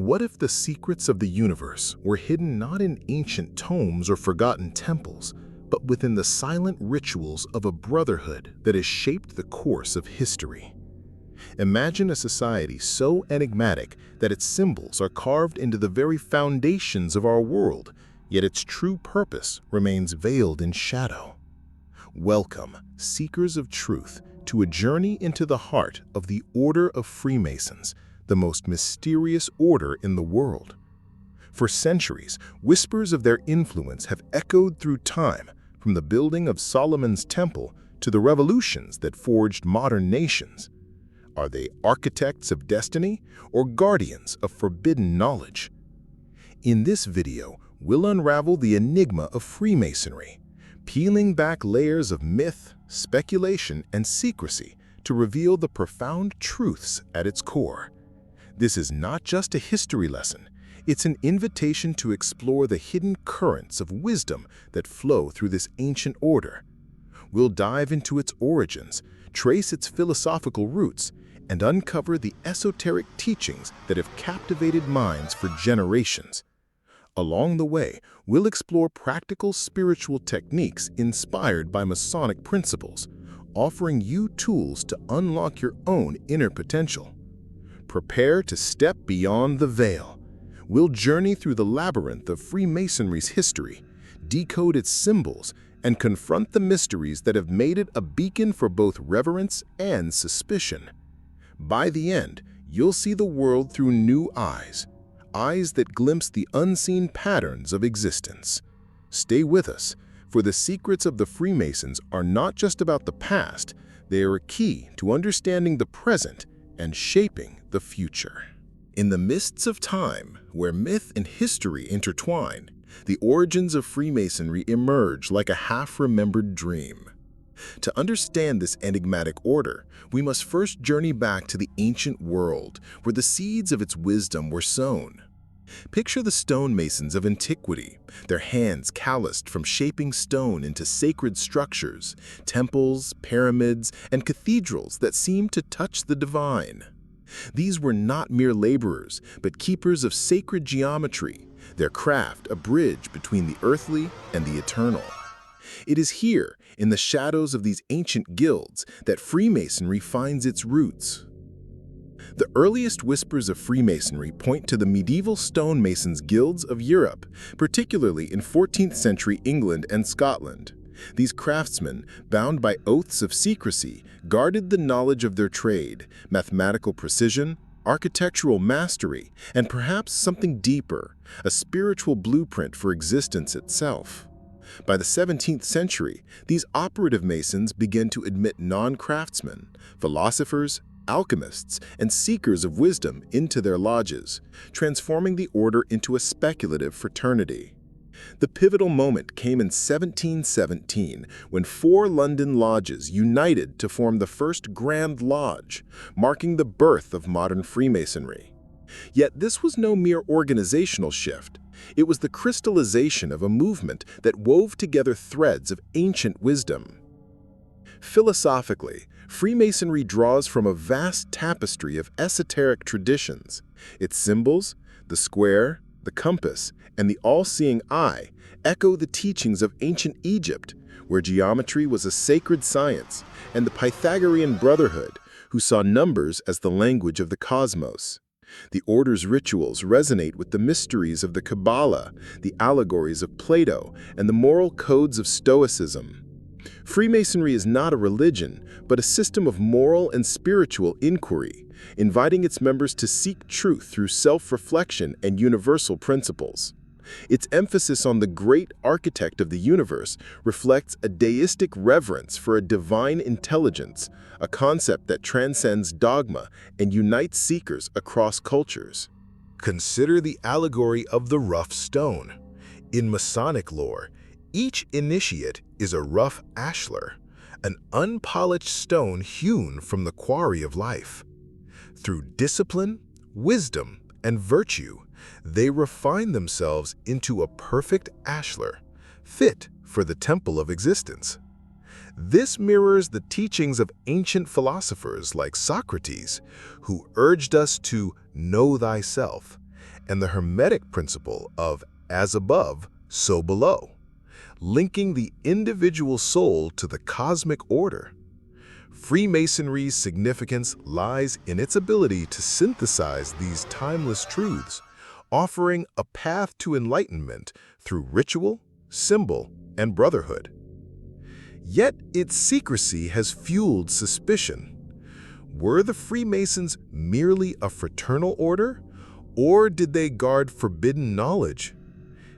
What if the secrets of the universe were hidden not in ancient tomes or forgotten temples, but within the silent rituals of a brotherhood that has shaped the course of history? Imagine a society so enigmatic that its symbols are carved into the very foundations of our world, yet its true purpose remains veiled in shadow. Welcome, seekers of truth, to a journey into the heart of the Order of Freemasons, the most mysterious order in the world. For centuries, whispers of their influence have echoed through time, from the building of Solomon's Temple to the revolutions that forged modern nations. Are they architects of destiny or guardians of forbidden knowledge? In this video, we'll unravel the enigma of Freemasonry, peeling back layers of myth, speculation, and secrecy to reveal the profound truths at its core. This is not just a history lesson, it's an invitation to explore the hidden currents of wisdom that flow through this ancient order. We'll dive into its origins, trace its philosophical roots, and uncover the esoteric teachings that have captivated minds for generations. Along the way, we'll explore practical spiritual techniques inspired by Masonic principles, offering you tools to unlock your own inner potential. Prepare to step beyond the veil. We'll journey through the labyrinth of Freemasonry's history, decode its symbols, and confront the mysteries that have made it a beacon for both reverence and suspicion. By the end, you'll see the world through new eyes that glimpse the unseen patterns of existence. Stay with us, for the secrets of the Freemasons are not just about the past, they are a key to understanding the present and shaping the future. In the mists of time, where myth and history intertwine, the origins of Freemasonry emerge like a half-remembered dream. To understand this enigmatic order, we must first journey back to the ancient world, where the seeds of its wisdom were sown. Picture the stonemasons of antiquity, their hands calloused from shaping stone into sacred structures, temples, pyramids, and cathedrals that seemed to touch the divine. These were not mere laborers, but keepers of sacred geometry, their craft a bridge between the earthly and the eternal. It is here, in the shadows of these ancient guilds, that Freemasonry finds its roots. The earliest whispers of Freemasonry point to the medieval stonemasons' guilds of Europe, particularly in 14th century England and Scotland. These craftsmen, bound by oaths of secrecy, guarded the knowledge of their trade, mathematical precision, architectural mastery, and perhaps something deeper, a spiritual blueprint for existence itself. By the 17th century, these operative masons began to admit non-craftsmen, philosophers, alchemists, and seekers of wisdom into their lodges, transforming the order into a speculative fraternity. The pivotal moment came in 1717, when 4 London lodges united to form the first Grand Lodge, marking the birth of modern Freemasonry. Yet this was no mere organizational shift. It was the crystallization of a movement that wove together threads of ancient wisdom. Philosophically, Freemasonry draws from a vast tapestry of esoteric traditions. Its symbols, the square, the compass, and the all-seeing eye, echo the teachings of ancient Egypt, where geometry was a sacred science, and the Pythagorean Brotherhood, who saw numbers as the language of the cosmos. The order's rituals resonate with the mysteries of the Kabbalah, the allegories of Plato, and the moral codes of Stoicism. Freemasonry is not a religion, but a system of moral and spiritual inquiry, inviting its members to seek truth through self-reflection and universal principles. Its emphasis on the great architect of the universe reflects a deistic reverence for a divine intelligence, a concept that transcends dogma and unites seekers across cultures. Consider the allegory of the rough stone. In Masonic lore, each initiate is a rough ashlar, an unpolished stone hewn from the quarry of life. Through discipline, wisdom, and virtue, they refine themselves into a perfect ashlar, fit for the temple of existence. This mirrors the teachings of ancient philosophers like Socrates, who urged us to know thyself and the Hermetic principle of as above, so below, linking the individual soul to the cosmic order. Freemasonry's significance lies in its ability to synthesize these timeless truths, offering a path to enlightenment through ritual, symbol, and brotherhood. Yet its secrecy has fueled suspicion. Were the Freemasons merely a fraternal order, or did they guard forbidden knowledge?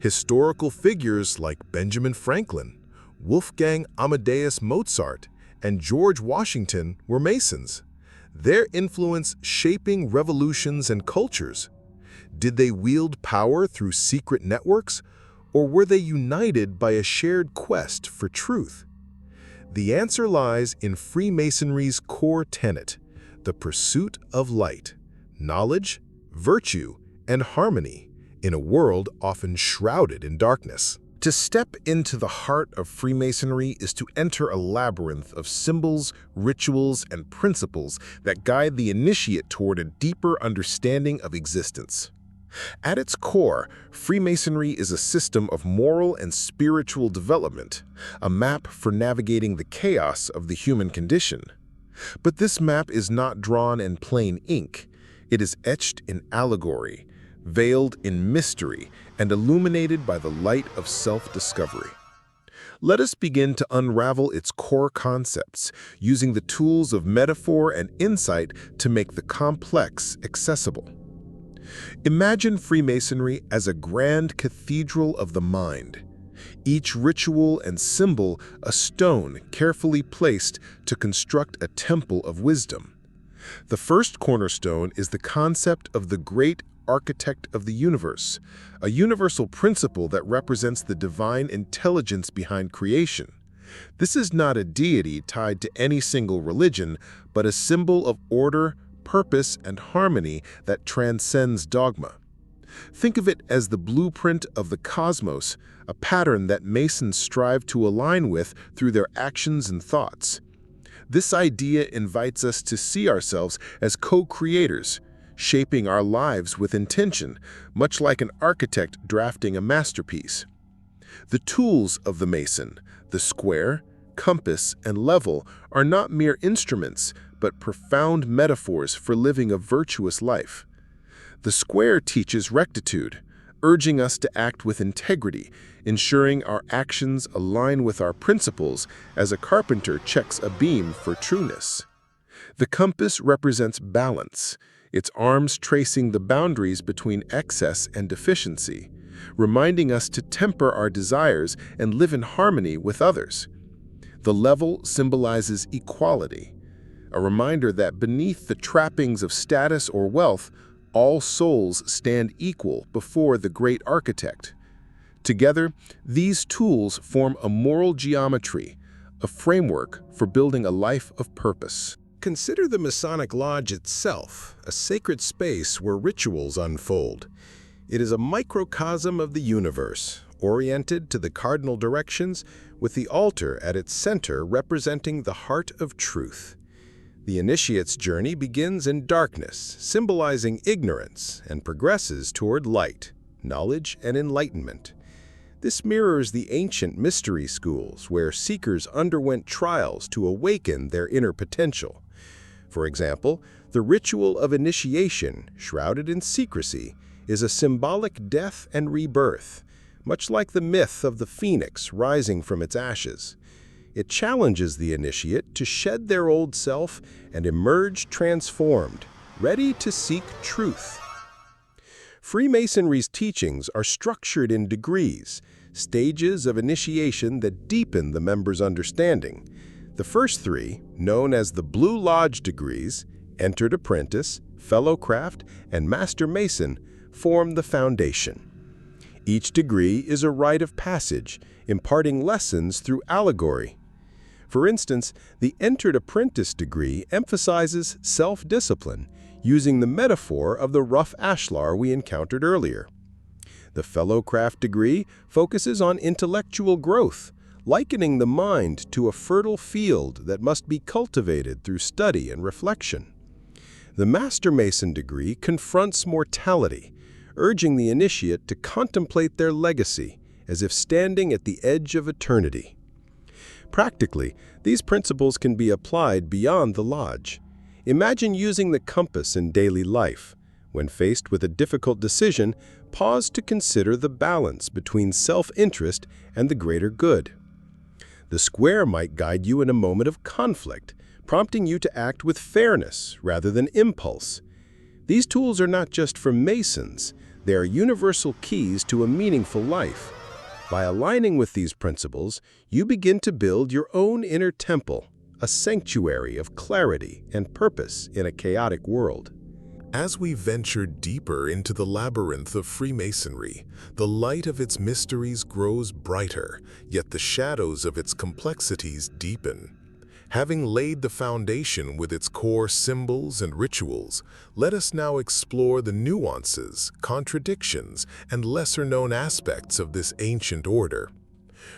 Historical figures like Benjamin Franklin, Wolfgang Amadeus Mozart, and George Washington were Masons, their influence shaping revolutions and cultures. Did they wield power through secret networks, or were they united by a shared quest for truth? The answer lies in Freemasonry's core tenet, the pursuit of light, knowledge, virtue, and harmony in a world often shrouded in darkness. To step into the heart of Freemasonry is to enter a labyrinth of symbols, rituals, and principles that guide the initiate toward a deeper understanding of existence. At its core, Freemasonry is a system of moral and spiritual development, a map for navigating the chaos of the human condition. But this map is not drawn in plain ink. It is etched in allegory, veiled in mystery, and illuminated by the light of self-discovery. Let us begin to unravel its core concepts, using the tools of metaphor and insight to make the complex accessible. Imagine Freemasonry as a grand cathedral of the mind. Each ritual and symbol a stone carefully placed to construct a temple of wisdom. The first cornerstone is the concept of the great architect of the universe, a universal principle that represents the divine intelligence behind creation. This is not a deity tied to any single religion, but a symbol of order, purpose, and harmony that transcends dogma. Think of it as the blueprint of the cosmos, a pattern that Masons strive to align with through their actions and thoughts. This idea invites us to see ourselves as co-creators, shaping our lives with intention, much like an architect drafting a masterpiece. The tools of the Mason, the square, compass, and level, are not mere instruments, but profound metaphors for living a virtuous life. The square teaches rectitude, urging us to act with integrity, ensuring our actions align with our principles as a carpenter checks a beam for trueness. The compass represents balance, its arms tracing the boundaries between excess and deficiency, reminding us to temper our desires and live in harmony with others. The level symbolizes equality, a reminder that beneath the trappings of status or wealth, all souls stand equal before the great architect. Together, these tools form a moral geometry, a framework for building a life of purpose. Consider the Masonic Lodge itself, a sacred space where rituals unfold. It is a microcosm of the universe, oriented to the cardinal directions, with the altar at its center representing the heart of truth. The initiate's journey begins in darkness, symbolizing ignorance, and progresses toward light, knowledge, and enlightenment. This mirrors the ancient mystery schools where seekers underwent trials to awaken their inner potential. For example, the ritual of initiation, shrouded in secrecy, is a symbolic death and rebirth, much like the myth of the phoenix rising from its ashes. It challenges the initiate to shed their old self and emerge transformed, ready to seek truth. Freemasonry's teachings are structured in degrees, stages of initiation that deepen the members' understanding. The first three, known as the Blue Lodge degrees, Entered Apprentice, Fellowcraft, and Master Mason, form the foundation. Each degree is a rite of passage, imparting lessons through allegory. For instance, the Entered Apprentice degree emphasizes self-discipline, using the metaphor of the rough ashlar we encountered earlier. The Fellowcraft degree focuses on intellectual growth, likening the mind to a fertile field that must be cultivated through study and reflection. The Master Mason degree confronts mortality, urging the initiate to contemplate their legacy, as if standing at the edge of eternity. Practically, these principles can be applied beyond the lodge. Imagine using the compass in daily life. When faced with a difficult decision, pause to consider the balance between self-interest and the greater good. The square might guide you in a moment of conflict, prompting you to act with fairness rather than impulse. These tools are not just for Masons, they are universal keys to a meaningful life. By aligning with these principles, you begin to build your own inner temple, a sanctuary of clarity and purpose in a chaotic world. As we venture deeper into the labyrinth of Freemasonry, the light of its mysteries grows brighter, yet the shadows of its complexities deepen. Having laid the foundation with its core symbols and rituals, let us now explore the nuances, contradictions, and lesser-known aspects of this ancient order.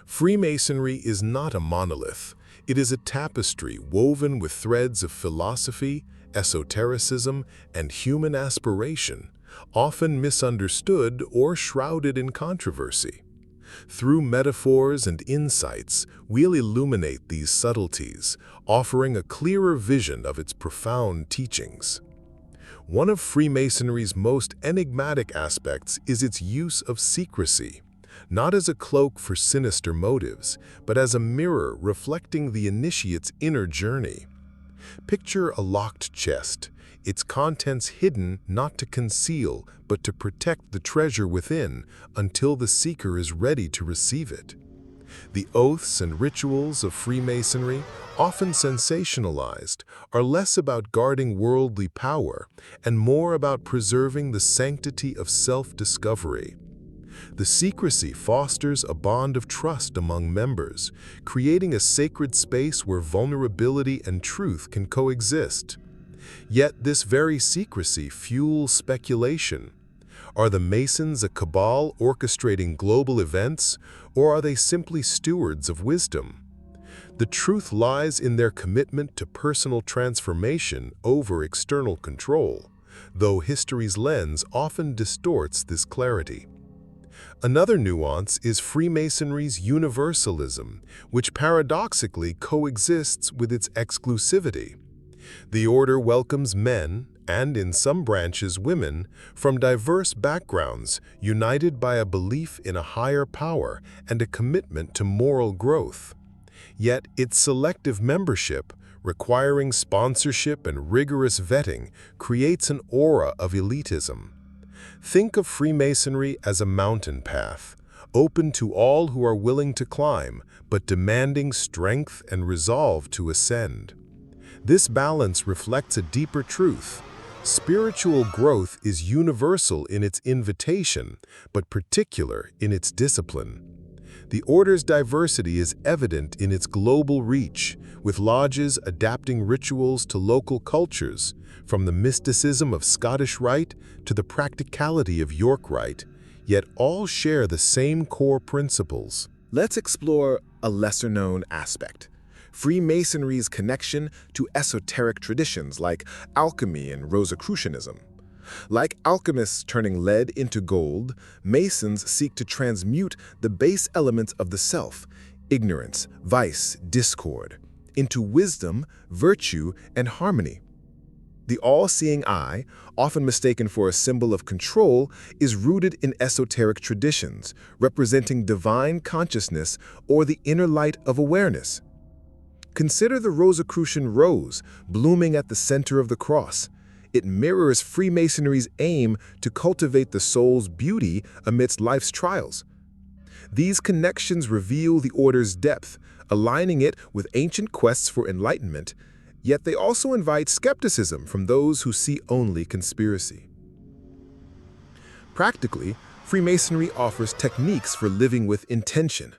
Freemasonry is not a monolith. It is a tapestry woven with threads of philosophy, esotericism, and human aspiration, often misunderstood or shrouded in controversy. Through metaphors and insights, we'll illuminate these subtleties, offering a clearer vision of its profound teachings. One of Freemasonry's most enigmatic aspects is its use of secrecy, not as a cloak for sinister motives, but as a mirror reflecting the initiate's inner journey. Picture a locked chest, its contents hidden not to conceal, but to protect the treasure within until the seeker is ready to receive it. The oaths and rituals of Freemasonry, often sensationalized, are less about guarding worldly power and more about preserving the sanctity of self-discovery. The secrecy fosters a bond of trust among members, creating a sacred space where vulnerability and truth can coexist. Yet this very secrecy fuels speculation. Are the Masons a cabal orchestrating global events, or are they simply stewards of wisdom? The truth lies in their commitment to personal transformation over external control, though history's lens often distorts this clarity. Another nuance is Freemasonry's universalism, which paradoxically coexists with its exclusivity. The order welcomes men, and in some branches women, from diverse backgrounds, united by a belief in a higher power and a commitment to moral growth. Yet its selective membership, requiring sponsorship and rigorous vetting, creates an aura of elitism. Think of Freemasonry as a mountain path, open to all who are willing to climb, but demanding strength and resolve to ascend. This balance reflects a deeper truth. Spiritual growth is universal in its invitation, but particular in its discipline. The order's diversity is evident in its global reach, with lodges adapting rituals to local cultures, from the mysticism of Scottish Rite to the practicality of York Rite, yet all share the same core principles. Let's explore a lesser-known aspect: Freemasonry's connection to esoteric traditions like alchemy and Rosicrucianism. Like alchemists turning lead into gold, Masons seek to transmute the base elements of the self, ignorance, vice, discord, into wisdom, virtue, and harmony. The all-seeing eye, often mistaken for a symbol of control, is rooted in esoteric traditions, representing divine consciousness or the inner light of awareness. Consider the Rosicrucian rose blooming at the center of the cross. It mirrors Freemasonry's aim to cultivate the soul's beauty amidst life's trials. These connections reveal the order's depth, aligning it with ancient quests for enlightenment, yet they also invite skepticism from those who see only conspiracy. Practically, Freemasonry offers techniques for living with intention.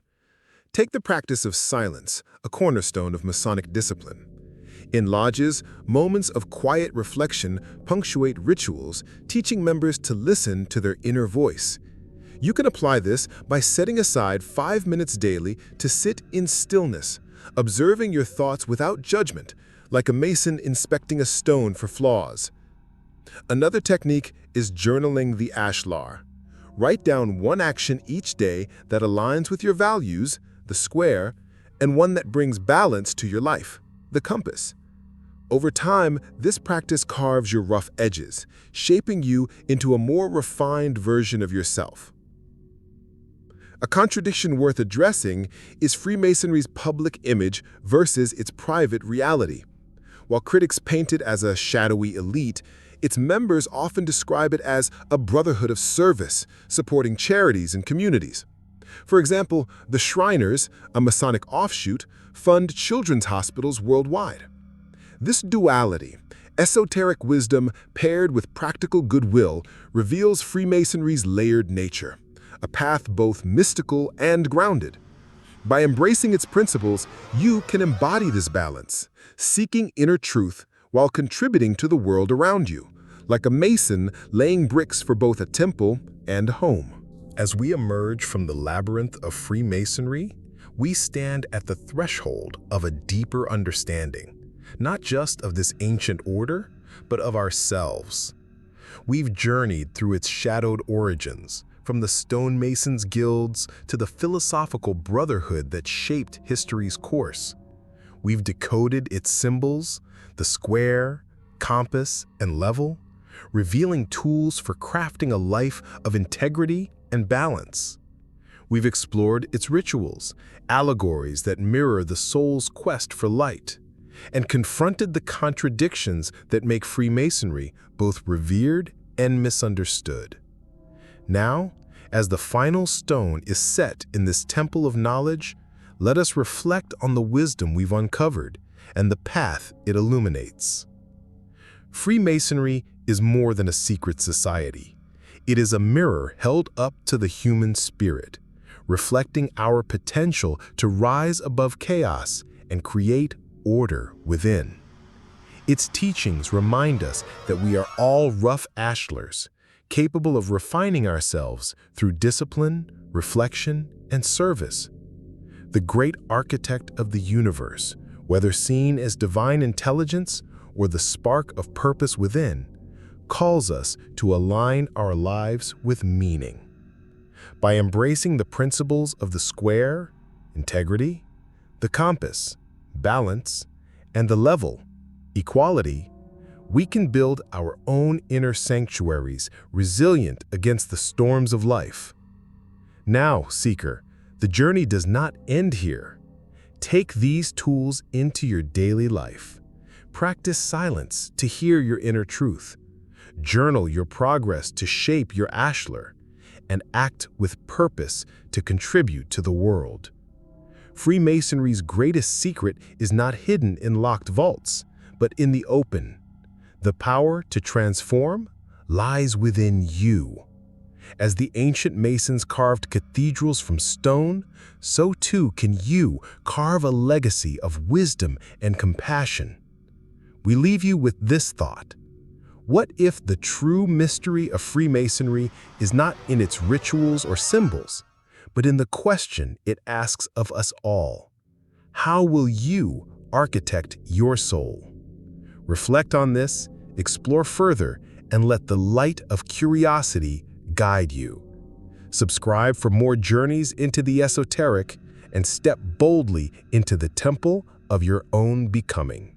Take the practice of silence, a cornerstone of Masonic discipline. In lodges, moments of quiet reflection punctuate rituals, teaching members to listen to their inner voice. You can apply this by setting aside 5 minutes daily to sit in stillness, observing your thoughts without judgment, like a mason inspecting a stone for flaws. Another technique is journaling the ashlar. Write down one action each day that aligns with your values, the square, and one that brings balance to your life, the compass. Over time, this practice carves your rough edges, shaping you into a more refined version of yourself. A contradiction worth addressing is Freemasonry's public image versus its private reality. While critics paint it as a shadowy elite, its members often describe it as a brotherhood of service, supporting charities and communities. For example, the Shriners, a Masonic offshoot, fund children's hospitals worldwide. This duality, esoteric wisdom paired with practical goodwill, reveals Freemasonry's layered nature, a path both mystical and grounded. By embracing its principles, you can embody this balance, seeking inner truth while contributing to the world around you, like a mason laying bricks for both a temple and a home. As we emerge from the labyrinth of Freemasonry, we stand at the threshold of a deeper understanding, not just of this ancient order, but of ourselves. We've journeyed through its shadowed origins, from the stonemasons' guilds to the philosophical brotherhood that shaped history's course. We've decoded its symbols, the square, compass, and level, revealing tools for crafting a life of integrity and balance. We've explored its rituals, allegories that mirror the soul's quest for light, and confronted the contradictions that make Freemasonry both revered and misunderstood. Now, as the final stone is set in this temple of knowledge, let us reflect on the wisdom we've uncovered and the path it illuminates. Freemasonry is more than a secret society. It is a mirror held up to the human spirit, reflecting our potential to rise above chaos and create order within. Its teachings remind us that we are all rough ashlars, capable of refining ourselves through discipline, reflection, and service. The great architect of the universe, whether seen as divine intelligence or the spark of purpose within, calls us to align our lives with meaning. By embracing the principles of the square, integrity, the compass, balance, and the level, equality, we can build our own inner sanctuaries resilient against the storms of life. Now, Seeker, the journey does not end here. Take these tools into your daily life. Practice silence to hear your inner truth. Journal your progress to shape your ashlar, and act with purpose to contribute to the world. Freemasonry's greatest secret is not hidden in locked vaults, but in the open. The power to transform lies within you. As the ancient Masons carved cathedrals from stone, so too can you carve a legacy of wisdom and compassion. We leave you with this thought. What if the true mystery of Freemasonry is not in its rituals or symbols, but in the question it asks of us all? How will you architect your soul? Reflect on this, explore further, and let the light of curiosity guide you. Subscribe for more journeys into the esoteric and step boldly into the temple of your own becoming.